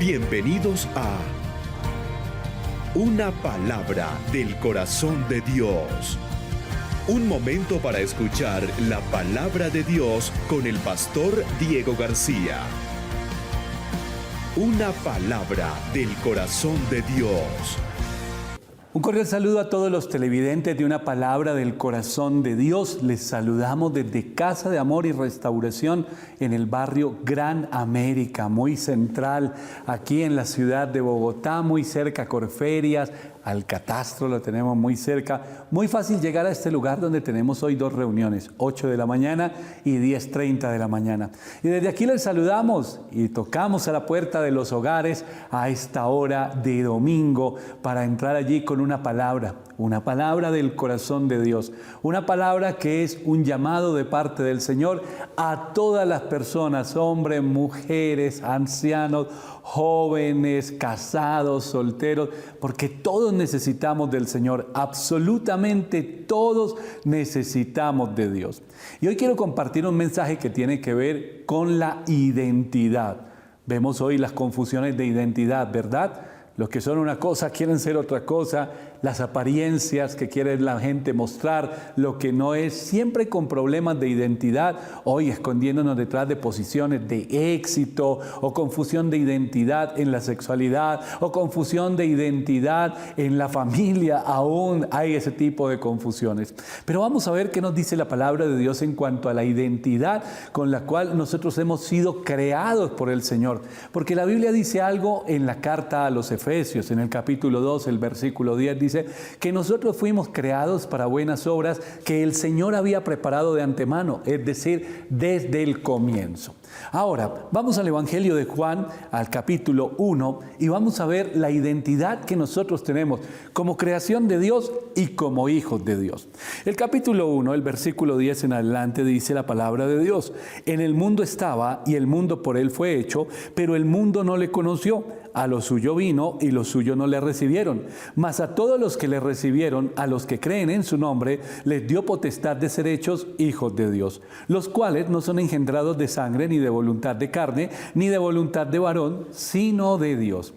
Bienvenidos a Una Palabra del Corazón de Dios. Un momento para escuchar la Palabra de Dios con el pastor Diego García. Una Palabra del Corazón de Dios. Un cordial saludo a todos los televidentes de Una Palabra del Corazón de Dios. Les saludamos desde Casa de Amor y Restauración en el barrio Gran América, muy central, aquí en la ciudad de Bogotá, muy cerca a Corferias, al Catastro lo tenemos muy cerca. Muy fácil llegar a este lugar donde tenemos hoy dos reuniones, 8 de la mañana y 10:30 de la mañana. Y desde aquí les saludamos y tocamos a la puerta de los hogares a esta hora de domingo para entrar allí con una palabra del corazón de Dios. Una palabra que es un llamado de parte del Señor a todas las personas, hombres, mujeres, ancianos, jóvenes, casados, solteros, porque todos necesitamos del Señor, absolutamente todos necesitamos de Dios. Y hoy quiero compartir un mensaje que tiene que ver con la identidad. Vemos hoy las confusiones de identidad, ¿verdad? Los que son una cosa quieren ser otra cosa, las apariencias que quiere la gente mostrar, lo que no es, siempre con problemas de identidad, hoy escondiéndonos detrás de posiciones de éxito, o confusión de identidad en la sexualidad, o confusión de identidad en la familia, aún hay ese tipo de confusiones. Pero vamos a ver qué nos dice la palabra de Dios en cuanto a la identidad con la cual nosotros hemos sido creados por el Señor. Porque la Biblia dice algo en la carta a los Efesios, en el capítulo 2, el versículo 10, dice que nosotros fuimos creados para buenas obras que el Señor había preparado de antemano, es decir, desde el comienzo. Ahora, vamos al Evangelio de Juan, al capítulo 1, y vamos a ver la identidad que nosotros tenemos como creación de Dios y como hijos de Dios. El capítulo 1, el versículo 10 en adelante, dice la palabra de Dios: En el mundo estaba, y el mundo por él fue hecho, pero el mundo no le conoció. A lo suyo vino, y los suyos no le recibieron. Mas a todos los que le recibieron, a los que creen en su nombre, les dio potestad de ser hechos hijos de Dios, los cuales no son engendrados de sangre, ni de voluntad de carne, ni de voluntad de varón, sino de Dios.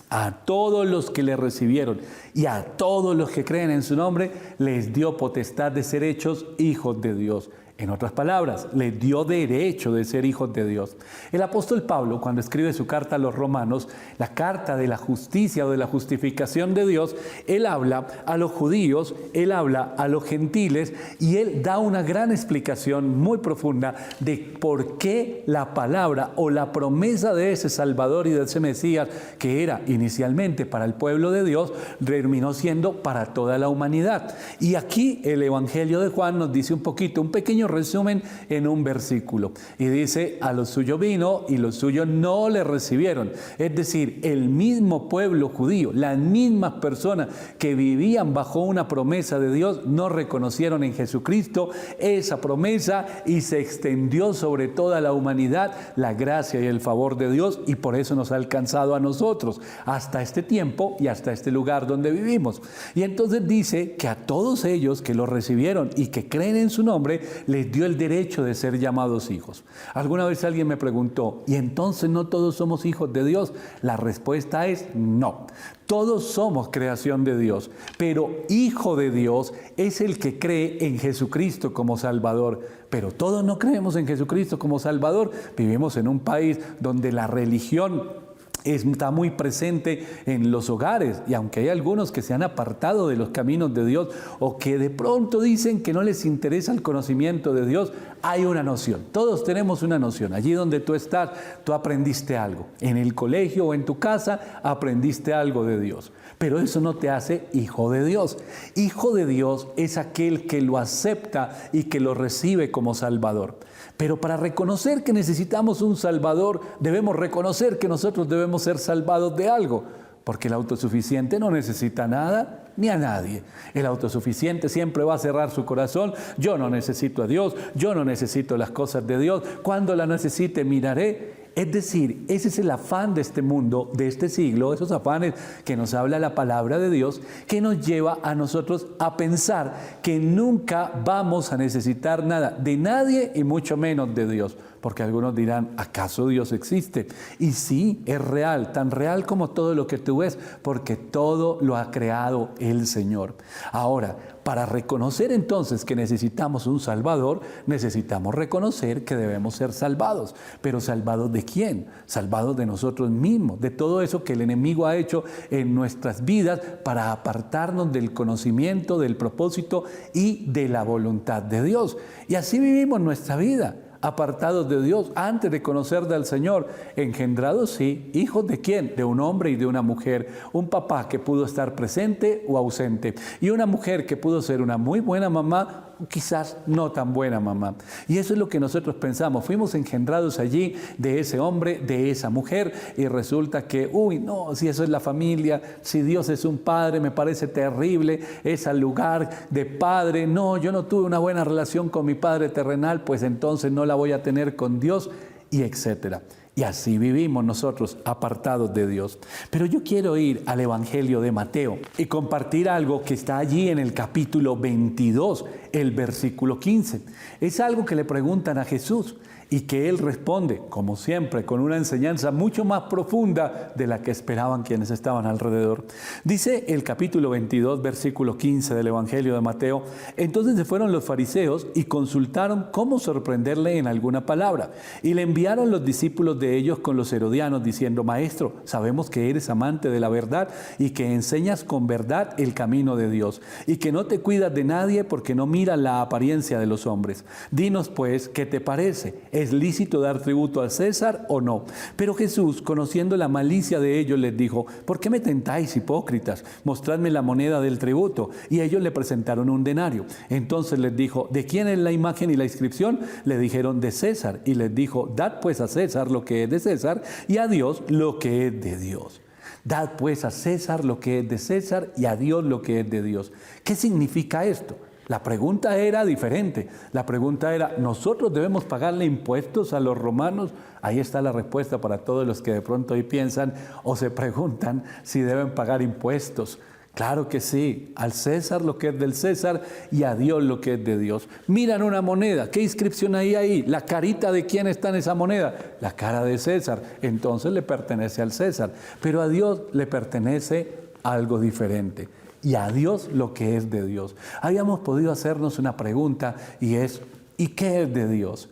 A todos los que le recibieron y a todos los que creen en su nombre, les dio potestad de ser hechos hijos de Dios. En otras palabras, les dio derecho de ser hijos de Dios. El apóstol Pablo, cuando escribe su carta a los romanos, la carta de la justicia o de la justificación de Dios, él habla a los judíos, él habla a los gentiles y él da una gran explicación muy profunda de por qué la palabra o la promesa de ese Salvador y de ese Mesías, que era inicialmente para el pueblo de Dios, terminó siendo para toda la humanidad. Y aquí el Evangelio de Juan nos dice un poquito, un pequeño resumen en un versículo, y dice: a los suyos vino y los suyos no le recibieron. Es decir, el mismo pueblo judío, las mismas personas que vivían bajo una promesa de Dios, no reconocieron en Jesucristo esa promesa, y se extendió sobre toda la humanidad la gracia y el favor de Dios, y por eso nos ha alcanzado a nosotros hasta este tiempo y hasta este lugar donde vivimos. Y entonces dice que a todos ellos que lo recibieron y que creen en su nombre, les dio el derecho de ser llamados hijos. Alguna vez alguien me preguntó: ¿y entonces no todos somos hijos de Dios? La respuesta es no. Todos somos creación de Dios, pero hijo de Dios es el que cree en Jesucristo como Salvador. Pero todos no creemos en Jesucristo como Salvador. Vivimos en un país donde la religión está muy presente en los hogares, y aunque hay algunos que se han apartado de los caminos de Dios o que de pronto dicen que no les interesa el conocimiento de Dios, hay una noción. Todos tenemos una noción. Allí donde tú estás, tú aprendiste algo. En el colegio o en tu casa aprendiste algo de Dios. Pero eso no te hace hijo de Dios. Hijo de Dios es aquel que lo acepta y que lo recibe como Salvador. Pero para reconocer que necesitamos un Salvador, debemos reconocer que nosotros debemos ser salvados de algo. Porque el autosuficiente no necesita nada ni a nadie. El autosuficiente siempre va a cerrar su corazón. Yo no necesito a Dios, yo no necesito las cosas de Dios. Cuando la necesite miraré. Es decir, ese es el afán de este mundo, de este siglo, esos afanes que nos habla la palabra de Dios, que nos lleva a nosotros a pensar que nunca vamos a necesitar nada de nadie y mucho menos de Dios. Porque algunos dirán, ¿acaso Dios existe? Y sí, es real, tan real como todo lo que tú ves, porque todo lo ha creado el Señor. Ahora, para reconocer entonces que necesitamos un Salvador, necesitamos reconocer que debemos ser salvados. ¿Pero salvados de quién? Salvados de nosotros mismos, de todo eso que el enemigo ha hecho en nuestras vidas para apartarnos del conocimiento, del propósito y de la voluntad de Dios. Y así vivimos nuestra vida, apartados de Dios, antes de conocer del Señor, engendrados, sí, hijos de quién, de un hombre y de una mujer, un papá que pudo estar presente o ausente, y una mujer que pudo ser una muy buena mamá, quizás no tan buena mamá. Y eso es lo que nosotros pensamos, fuimos engendrados allí de ese hombre, de esa mujer, y resulta que, uy, no, si eso es la familia, si Dios es un padre, me parece terrible, ese lugar de padre, no, yo no tuve una buena relación con mi padre terrenal, pues entonces no la voy a tener con Dios, y etcétera. Y así vivimos nosotros, apartados de Dios. Pero yo quiero ir al Evangelio de Mateo y compartir algo que está allí en el capítulo 22, el versículo 15. Es algo que le preguntan a Jesús y que Él responde, como siempre, con una enseñanza mucho más profunda de la que esperaban quienes estaban alrededor. Dice el capítulo 22, versículo 15 del Evangelio de Mateo: entonces se fueron los fariseos y consultaron cómo sorprenderle en alguna palabra. Y le enviaron los discípulos de ellos con los herodianos, diciendo: Maestro, sabemos que eres amante de la verdad y que enseñas con verdad el camino de Dios, y que no te cuidas de nadie porque no miras la apariencia de los hombres. Dinos pues, ¿qué te parece? ¿Es lícito dar tributo a César o no? Pero Jesús, conociendo la malicia de ellos, les dijo: ¿por qué me tentáis, hipócritas? Mostradme la moneda del tributo. Y ellos le presentaron un denario. Entonces les dijo: ¿de quién es la imagen y la inscripción? Le dijeron: de César. Y les dijo: dad pues a César lo que es de César, y a Dios lo que es de Dios. Dad pues a César lo que es de César, y a Dios lo que es de Dios. ¿Qué significa esto? La pregunta era diferente. La pregunta era: ¿nosotros debemos pagarle impuestos a los romanos? Ahí está la respuesta para todos los que de pronto hoy piensan o se preguntan si deben pagar impuestos. Claro que sí, al César lo que es del César y a Dios lo que es de Dios. Miran una moneda, ¿qué inscripción hay ahí? ¿La carita de quién está en esa moneda? La cara de César, entonces le pertenece al César. Pero a Dios le pertenece algo diferente. Y a Dios lo que es de Dios. Habíamos podido hacernos una pregunta y es: ¿y qué es de Dios?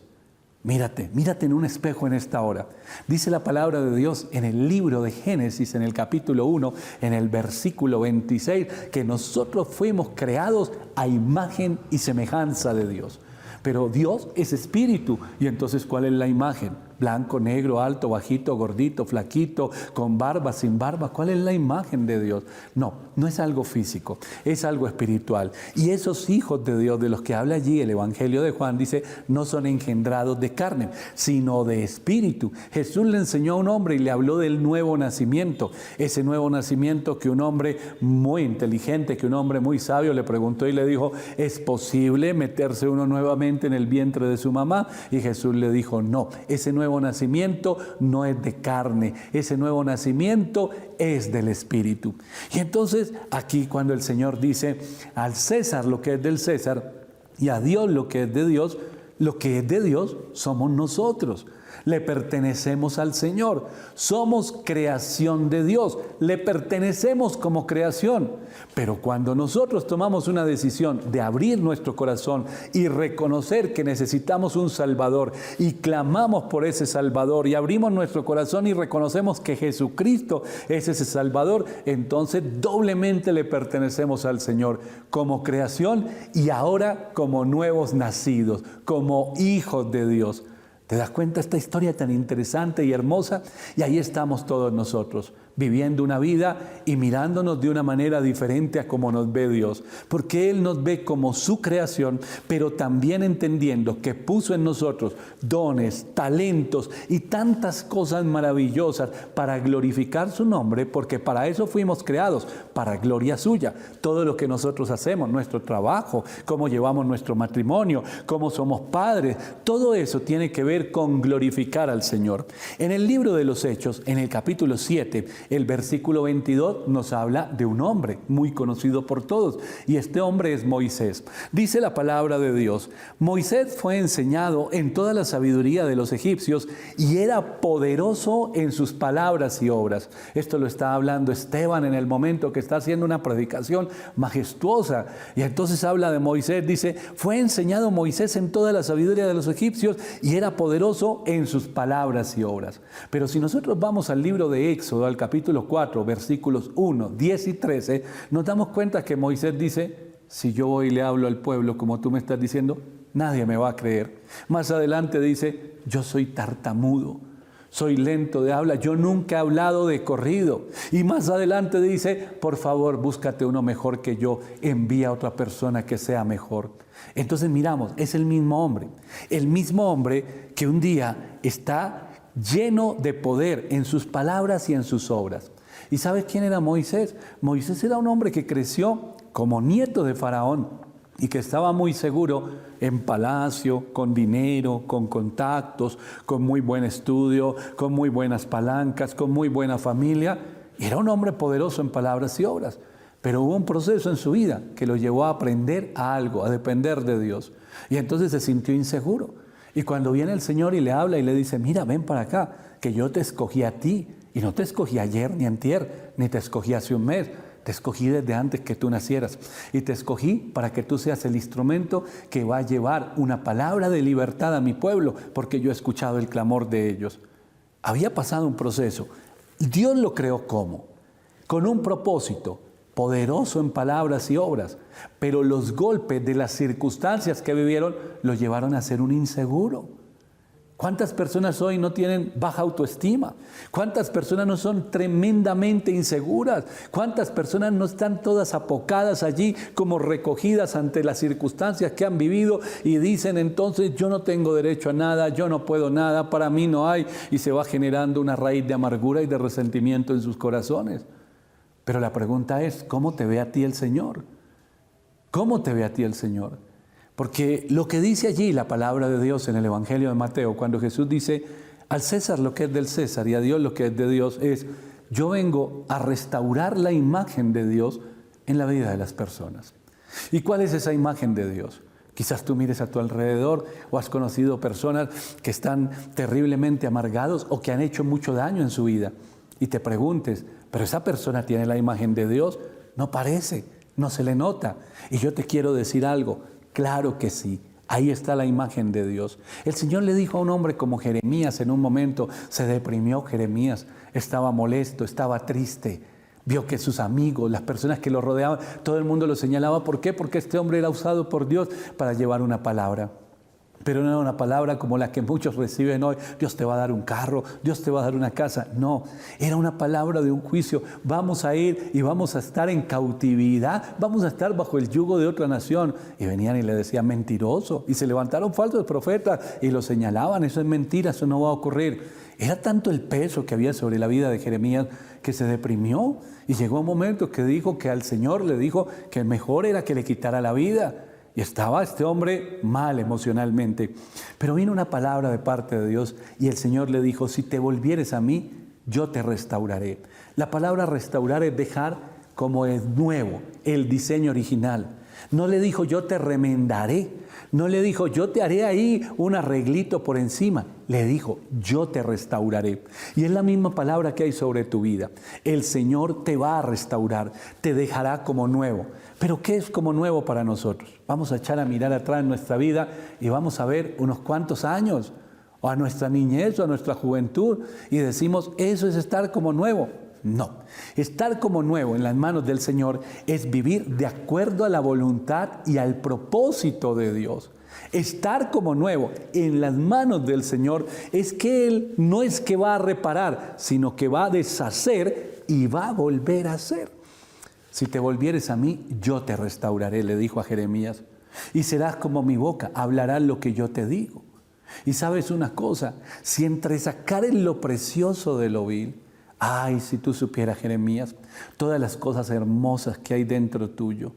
Mírate en un espejo en esta hora. Dice la palabra de Dios en el libro de Génesis, en el capítulo 1, en el versículo 26, que nosotros fuimos creados a imagen y semejanza de Dios. Pero Dios es espíritu, y entonces ¿cuál es la imagen? Blanco, negro, alto, bajito, gordito, flaquito, con barba, sin barba. ¿Cuál es la imagen de Dios? No, no es algo físico, es algo espiritual. Y esos hijos de Dios de los que habla allí el Evangelio de Juan dice: no son engendrados de carne, sino de espíritu. Jesús le enseñó a un hombre y le habló del nuevo nacimiento. Ese nuevo nacimiento que un hombre muy inteligente, que un hombre muy sabio le preguntó y le dijo: ¿es posible meterse uno nuevamente en el vientre de su mamá? Y Jesús le dijo: no, ese nuevo nacimiento no es de carne, ese nuevo nacimiento es del Espíritu. Y entonces aquí cuando el Señor dice: al César lo que es del César y a Dios lo que es de Dios, lo que es de Dios somos nosotros. Le pertenecemos al Señor, somos creación de Dios, le pertenecemos como creación. Pero cuando nosotros tomamos una decisión de abrir nuestro corazón y reconocer que necesitamos un Salvador y clamamos por ese Salvador y abrimos nuestro corazón y reconocemos que Jesucristo es ese Salvador, entonces doblemente le pertenecemos al Señor como creación y ahora como nuevos nacidos, como hijos de Dios. ¿Te das cuenta esta historia tan interesante y hermosa? Y ahí estamos todos nosotros, viviendo una vida y mirándonos de una manera diferente a como nos ve Dios. Porque Él nos ve como su creación, pero también entendiendo que puso en nosotros dones, talentos y tantas cosas maravillosas para glorificar su nombre, porque para eso fuimos creados, para gloria suya. Todo lo que nosotros hacemos, nuestro trabajo, cómo llevamos nuestro matrimonio, cómo somos padres, todo eso tiene que ver ver con glorificar al Señor. En el libro de los Hechos, en el capítulo 7, el versículo 22 nos habla de un hombre muy conocido por todos, y este hombre es Moisés. Dice la palabra de Dios: Moisés fue enseñado en toda la sabiduría de los egipcios y era poderoso en sus palabras y obras. Esto lo está hablando Esteban en el momento que está haciendo una predicación majestuosa, y entonces habla de Moisés. Dice: fue enseñado Moisés en toda la sabiduría de los egipcios y era poderoso en sus palabras y obras. Pero si nosotros vamos al libro de Éxodo, al capítulo 4, versículos 1, 10 y 13, nos damos cuenta que Moisés dice: si yo voy y le hablo al pueblo como tú me estás diciendo, nadie me va a creer. Más adelante dice: yo soy tartamudo, soy lento de habla, yo nunca he hablado de corrido. Y más adelante dice: por favor, búscate uno mejor que yo, envía a otra persona que sea mejor. Entonces miramos, es el mismo hombre que un día está lleno de poder en sus palabras y en sus obras. ¿Y sabes quién era Moisés? Moisés era un hombre que creció como nieto de Faraón y que estaba muy seguro en palacio, con dinero, con contactos, con muy buen estudio, con muy buenas palancas, con muy buena familia. Era un hombre poderoso en palabras y obras. Pero hubo un proceso en su vida que lo llevó a aprender a algo, a depender de Dios. Y entonces se sintió inseguro. Y cuando viene el Señor y le habla y le dice: mira, ven para acá, que yo te escogí a ti. Y no te escogí ayer ni antier, ni te escogí hace un mes. Te escogí desde antes que tú nacieras. Y te escogí para que tú seas el instrumento que va a llevar una palabra de libertad a mi pueblo, porque yo he escuchado el clamor de ellos. Había pasado un proceso. Dios lo creó ¿cómo? Con un propósito, poderoso en palabras y obras, pero los golpes de las circunstancias que vivieron lo llevaron a ser un inseguro. ¿Cuántas personas hoy no tienen baja autoestima? ¿Cuántas personas no son tremendamente inseguras? ¿Cuántas personas no están todas apocadas allí como recogidas ante las circunstancias que han vivido y dicen entonces: yo no tengo derecho a nada, yo no puedo nada, para mí no hay, y se va generando una raíz de amargura y de resentimiento en sus corazones? Pero la pregunta es: ¿cómo te ve a ti el Señor? ¿Cómo te ve a ti el Señor? Porque lo que dice allí la palabra de Dios en el Evangelio de Mateo, cuando Jesús dice: al César lo que es del César y a Dios lo que es de Dios, es: yo vengo a restaurar la imagen de Dios en la vida de las personas. ¿Y cuál es esa imagen de Dios? Quizás tú mires a tu alrededor o has conocido personas que están terriblemente amargados o que han hecho mucho daño en su vida y te preguntes: ¿pero esa persona tiene la imagen de Dios? No parece, no se le nota. Y yo te quiero decir algo: claro que sí, ahí está la imagen de Dios. El Señor le dijo a un hombre como Jeremías en un momento, se deprimió Jeremías, estaba molesto, estaba triste. Vio que sus amigos, las personas que lo rodeaban, todo el mundo lo señalaba. ¿Por qué? Porque este hombre era usado por Dios para llevar una palabra. Pero no era una palabra como la que muchos reciben hoy: Dios te va a dar un carro, Dios te va a dar una casa. No, era una palabra de un juicio. Vamos a ir y vamos a estar en cautividad, vamos a estar bajo el yugo de otra nación. Y venían y le decían: mentiroso. Y se levantaron falsos profetas y lo señalaban: eso es mentira, eso no va a ocurrir. Era tanto el peso que había sobre la vida de Jeremías que se deprimió. Y llegó un momento que dijo que al Señor le dijo que mejor era que le quitara la vida. Y estaba este hombre mal emocionalmente. Pero vino una palabra de parte de Dios y el Señor le dijo: si te volvieres a mí, yo te restauraré. La palabra restaurar es dejar como es nuevo, el diseño original. No le dijo: yo te remendaré. No le dijo: yo te haré ahí un arreglito por encima. Le dijo: yo te restauraré. Y es la misma palabra que hay sobre tu vida. El Señor te va a restaurar, te dejará como nuevo. Pero ¿qué es como nuevo para nosotros? Vamos a echar a mirar atrás en nuestra vida y vamos a ver unos cuantos años, o a nuestra niñez o a nuestra juventud, y decimos: eso es estar como nuevo. No, estar como nuevo en las manos del Señor es vivir de acuerdo a la voluntad y al propósito de Dios. Estar como nuevo en las manos del Señor es que Él no es que va a reparar, sino que va a deshacer y va a volver a hacer. Si te volvieres a mí, yo te restauraré, le dijo a Jeremías, y serás como mi boca, hablarás lo que yo te digo. Y sabes una cosa, si entre sacar lo precioso de lo vil, ay, si tú supieras, Jeremías, todas las cosas hermosas que hay dentro tuyo,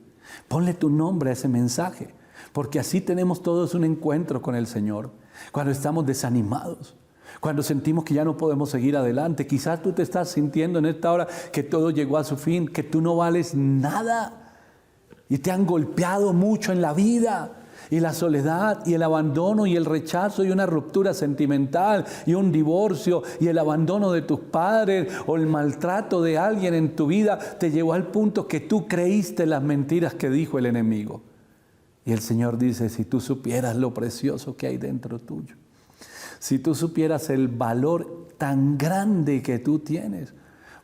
ponle tu nombre a ese mensaje, porque así tenemos todos un encuentro con el Señor. cuando estamos desanimados, cuando sentimos que ya no podemos seguir adelante. Quizás tú te estás sintiendo en esta hora que todo llegó a su fin, que tú no vales nada y te han golpeado mucho en la vida. Y la soledad y el abandono y el rechazo y una ruptura sentimental y un divorcio y el abandono de tus padres o el maltrato de alguien en tu vida te llevó al punto que tú creíste las mentiras que dijo el enemigo. Y el Señor dice, si tú supieras lo precioso que hay dentro tuyo, si tú supieras el valor tan grande que tú tienes,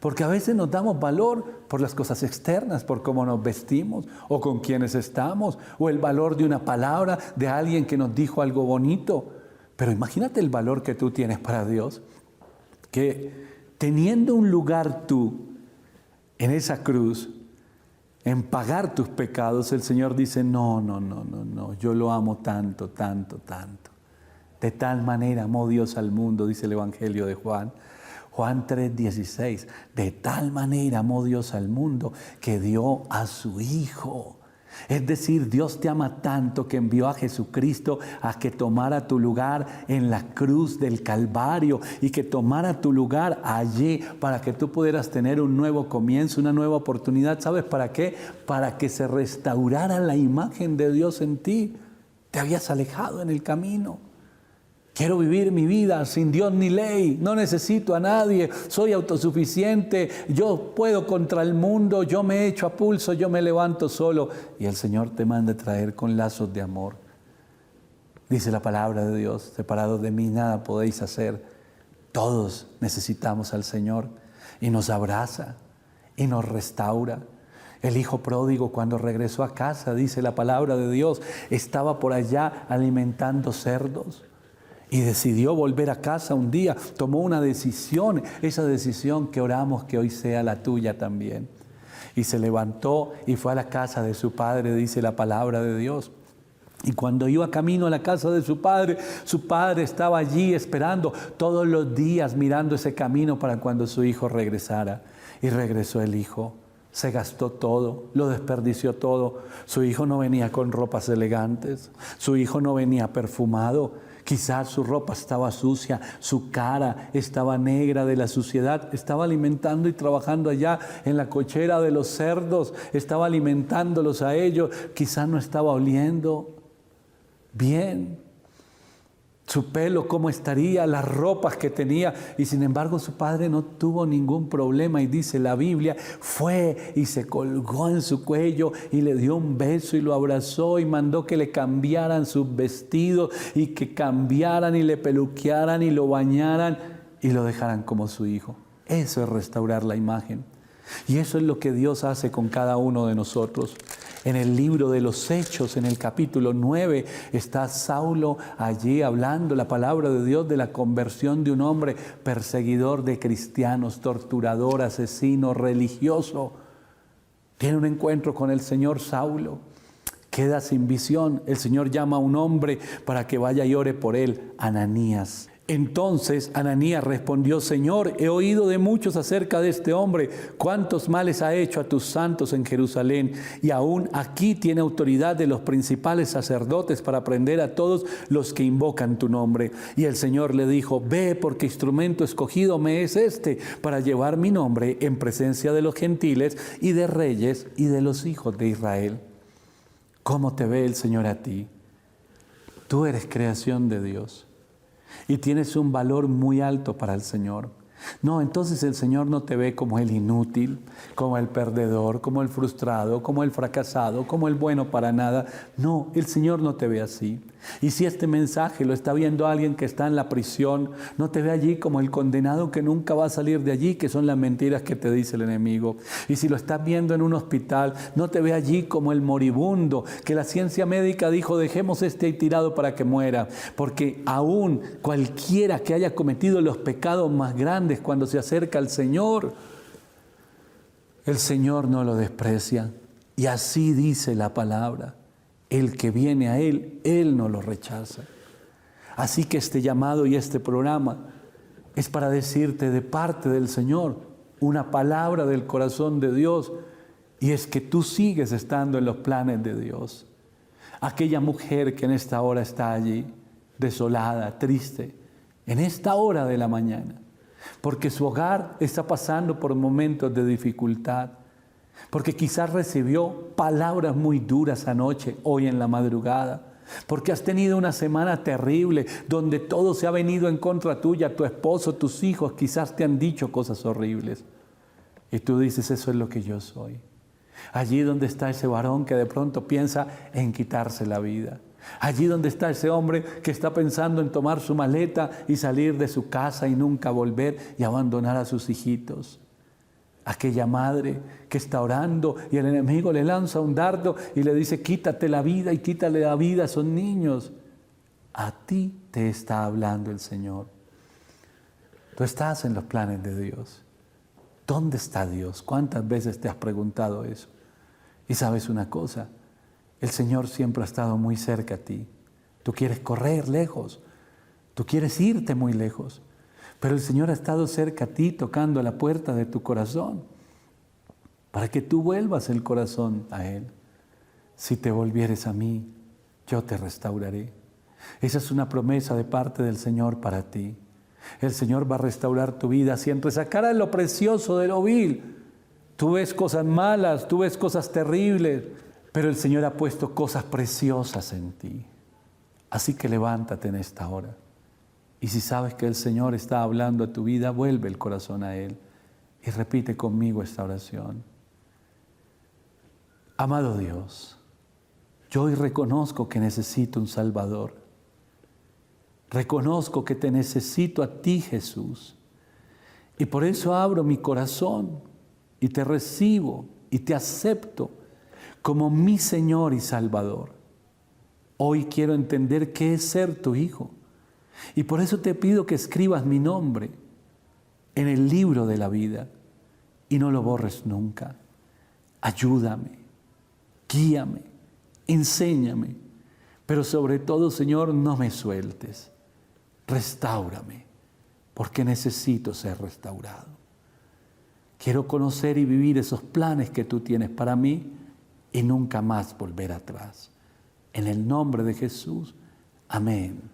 porque a veces nos damos valor por las cosas externas, por cómo nos vestimos o con quienes estamos, o el valor de una palabra de alguien que nos dijo algo bonito. Pero imagínate el valor que tú tienes para Dios, que teniendo un lugar tú en esa cruz, en pagar tus pecados, el Señor dice, no, yo lo amo tanto, tanto, tanto. De tal manera amó Dios al mundo, dice el Evangelio de Juan. Juan 3:16, de tal manera amó Dios al mundo que dio a su Hijo. Es decir, Dios te ama tanto que envió a Jesucristo a que tomara tu lugar en la cruz del Calvario y que tomara tu lugar allí para que tú pudieras tener un nuevo comienzo, una nueva oportunidad. ¿Sabes para qué? Para que se restaurara la imagen de Dios en ti. Te habías alejado en el camino. Quiero vivir mi vida sin Dios ni ley, no necesito a nadie, soy autosuficiente, yo puedo contra el mundo, yo me echo a pulso, yo me levanto solo. Y el Señor te manda a traer con lazos de amor. Dice la palabra de Dios, separados de mí nada podéis hacer. Todos necesitamos al Señor y nos abraza y nos restaura. El hijo pródigo cuando regresó a casa, dice la palabra de Dios, estaba por allá alimentando cerdos. Y decidió volver a casa un día, tomó una decisión, esa decisión que oramos que hoy sea la tuya también. Y se levantó y fue a la casa de su padre, dice la palabra de Dios. Y cuando iba camino a la casa de su padre estaba allí esperando todos los días, mirando ese camino para cuando su hijo regresara. Y regresó el hijo. Se gastó todo, lo desperdició todo. Su hijo no venía con ropas elegantes, su hijo no venía perfumado. Quizás su ropa estaba sucia, su cara estaba negra de la suciedad. Estaba alimentando y trabajando allá en la cochera de los cerdos. Estaba alimentándolos a ellos. Quizás no estaba oliendo bien. Su pelo, cómo estaría, las ropas que tenía. Y sin embargo su padre no tuvo ningún problema. Y dice la Biblia, fue y se colgó en su cuello y le dio un beso y lo abrazó y mandó que le cambiaran sus vestidos y que cambiaran y le peluquearan y lo bañaran y lo dejaran como su hijo. Eso es restaurar la imagen. Y eso es lo que Dios hace con cada uno de nosotros. En el libro de los Hechos, en el capítulo 9, está Saulo allí hablando la palabra de Dios de la conversión de un hombre perseguidor de cristianos, torturador, asesino, religioso. Tiene un encuentro con el Señor Saulo, queda sin visión. El Señor llama a un hombre para que vaya y ore por él, Ananías. Entonces Ananías respondió, Señor, he oído de muchos acerca de este hombre, cuántos males ha hecho a tus santos en Jerusalén, y aún aquí tiene autoridad de los principales sacerdotes para prender a todos los que invocan tu nombre. Y el Señor le dijo, ve, porque instrumento escogido me es este, para llevar mi nombre en presencia de los gentiles y de reyes y de los hijos de Israel. ¿Cómo te ve el Señor a ti? Tú eres creación de Dios. Y tienes un valor muy alto para el Señor. No, entonces el Señor no te ve como el inútil, como el perdedor, como el frustrado, como el fracasado, como el bueno para nada. No, el Señor no te ve así. Y si este mensaje lo está viendo alguien que está en la prisión, no te ve allí como el condenado que nunca va a salir de allí, que son las mentiras que te dice el enemigo. Y si lo estás viendo en un hospital, no te ve allí como el moribundo, que la ciencia médica dijo, dejemos este ahí tirado para que muera. Porque aún cualquiera que haya cometido los pecados más grandes, cuando se acerca al Señor, el Señor no lo desprecia. Y así dice la palabra. El que viene a Él, Él no lo rechaza. Así que este llamado y este programa es para decirte de parte del Señor una palabra del corazón de Dios, y es que tú sigues estando en los planes de Dios. Aquella mujer que en esta hora está allí, desolada, triste, en esta hora de la mañana, porque su hogar está pasando por momentos de dificultad, porque quizás recibió palabras muy duras anoche, hoy en la madrugada, porque has tenido una semana terrible donde todo se ha venido en contra tuya, tu esposo, tus hijos, quizás te han dicho cosas horribles. Y tú dices, eso es lo que yo soy. Allí donde está ese varón que de pronto piensa en quitarse la vida. Allí donde está ese hombre que está pensando en tomar su maleta y salir de su casa y nunca volver y abandonar a sus hijitos. Aquella madre que está orando y el enemigo le lanza un dardo y le dice, quítate la vida y quítale la vida a esos niños. A ti te está hablando el Señor. Tú estás en los planes de Dios. ¿Dónde está Dios? ¿Cuántas veces te has preguntado eso? Y sabes una cosa, el Señor siempre ha estado muy cerca a ti. Tú quieres correr lejos, tú quieres irte muy lejos. Pero el Señor ha estado cerca a ti, tocando la puerta de tu corazón, para que tú vuelvas el corazón a Él. Si te volvieres a mí, yo te restauraré. Esa es una promesa de parte del Señor para ti. El Señor va a restaurar tu vida si entre sacar lo precioso de lo vil. Tú ves cosas malas, tú ves cosas terribles, pero el Señor ha puesto cosas preciosas en ti. Así que levántate en esta hora. Y si sabes que el Señor está hablando a tu vida, vuelve el corazón a Él y repite conmigo esta oración. Amado Dios, yo hoy reconozco que necesito un Salvador. Reconozco que te necesito a ti, Jesús. Y por eso abro mi corazón y te recibo y te acepto como mi Señor y Salvador. Hoy quiero entender qué es ser tu hijo. Y por eso te pido que escribas mi nombre en el libro de la vida y no lo borres nunca. Ayúdame, guíame, enséñame, pero sobre todo, Señor, no me sueltes. Restáurame, porque necesito ser restaurado. Quiero conocer y vivir esos planes que tú tienes para mí y nunca más volver atrás. En el nombre de Jesús, amén.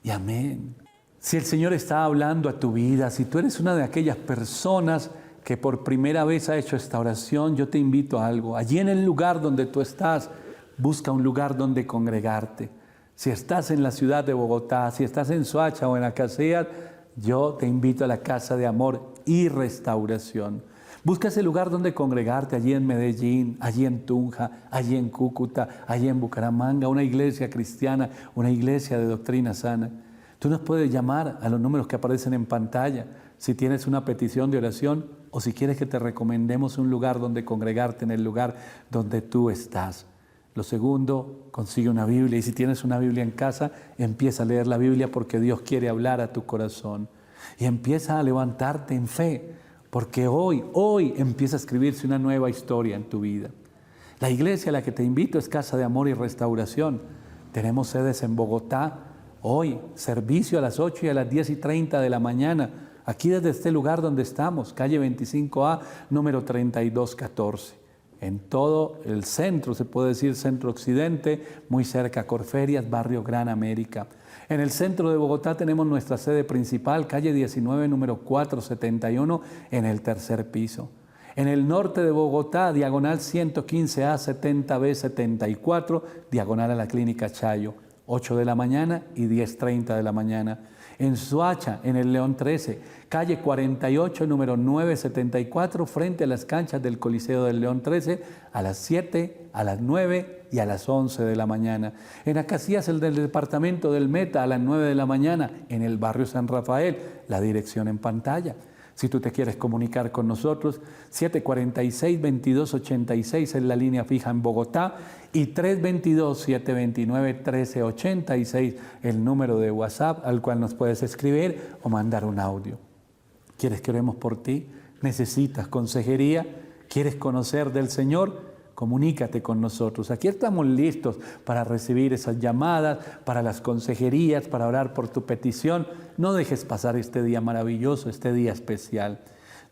Y amén. Si el Señor está hablando a tu vida, si tú eres una de aquellas personas que por primera vez ha hecho esta oración, yo te invito a algo. Allí en el lugar donde tú estás, busca un lugar donde congregarte. Si estás en la ciudad de Bogotá, si estás en Soacha o en Acacias, yo te invito a la Casa de Amor y Restauración. Busca ese lugar donde congregarte, allí en Medellín, allí en Tunja, allí en Cúcuta, allí en Bucaramanga, una iglesia cristiana, una iglesia de doctrina sana. Tú nos puedes llamar a los números que aparecen en pantalla si tienes una petición de oración o si quieres que te recomendemos un lugar donde congregarte en el lugar donde tú estás. Lo segundo, consigue una Biblia y si tienes una Biblia en casa, empieza a leer la Biblia porque Dios quiere hablar a tu corazón. Y empieza a levantarte en fe. Porque hoy empieza a escribirse una nueva historia en tu vida. La iglesia a la que te invito es Casa de Amor y Restauración. Tenemos sedes en Bogotá. Hoy, servicio a las 8 y a las 10:30 de la mañana. Aquí desde este lugar donde estamos, calle 25A, número 3214. En todo el centro, se puede decir centro occidente, muy cerca a Corferias, barrio Gran América. En el centro de Bogotá tenemos nuestra sede principal, calle 19, número 471, en el tercer piso. En el norte de Bogotá, diagonal 115A 70B 74, diagonal a la Clínica Chayo, 8 de la mañana y 10:30 de la mañana. En Soacha, en el León 13, calle 48, número 974, frente a las canchas del Coliseo del León 13, a las 7, a las 9 y a las 11 de la mañana. En Acacias, el del departamento del Meta, a las 9 de la mañana, en el barrio San Rafael, la dirección en pantalla. Si tú te quieres comunicar con nosotros, 746-2286 es la línea fija en Bogotá y 322-729-1386 el número de WhatsApp al cual nos puedes escribir o mandar un audio. ¿Quieres que oremos por ti? ¿Necesitas consejería? ¿Quieres conocer del Señor? Comunícate con nosotros. Aquí estamos listos para recibir esas llamadas, para las consejerías, para orar por tu petición. No dejes pasar este día maravilloso, este día especial.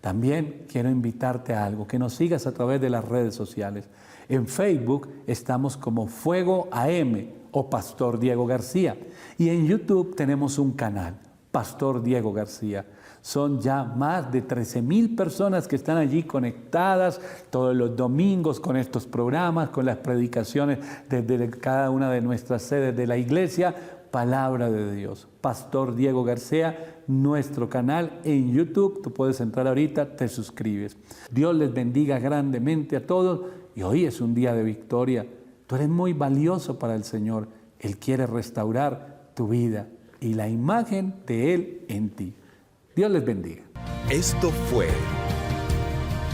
También quiero invitarte a algo, que nos sigas a través de las redes sociales. En Facebook estamos como Fuego AM o Pastor Diego García. Y en YouTube tenemos un canal, Pastor Diego García. Son ya más de 13,000 personas que están allí conectadas todos los domingos con estos programas, con las predicaciones desde cada una de nuestras sedes de la iglesia. Palabra de Dios. Pastor Diego García, nuestro canal en YouTube. Tú puedes entrar ahorita, te suscribes. Dios les bendiga grandemente a todos y hoy es un día de victoria. Tú eres muy valioso para el Señor. Él quiere restaurar tu vida y la imagen de Él en ti. Dios les bendiga. Esto fue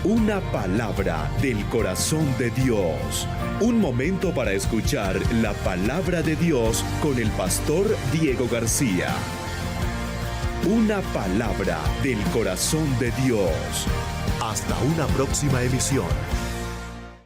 una palabra del corazón de Dios. Un momento para escuchar la palabra de Dios con el pastor Diego García. Una palabra del corazón de Dios. Hasta una próxima emisión.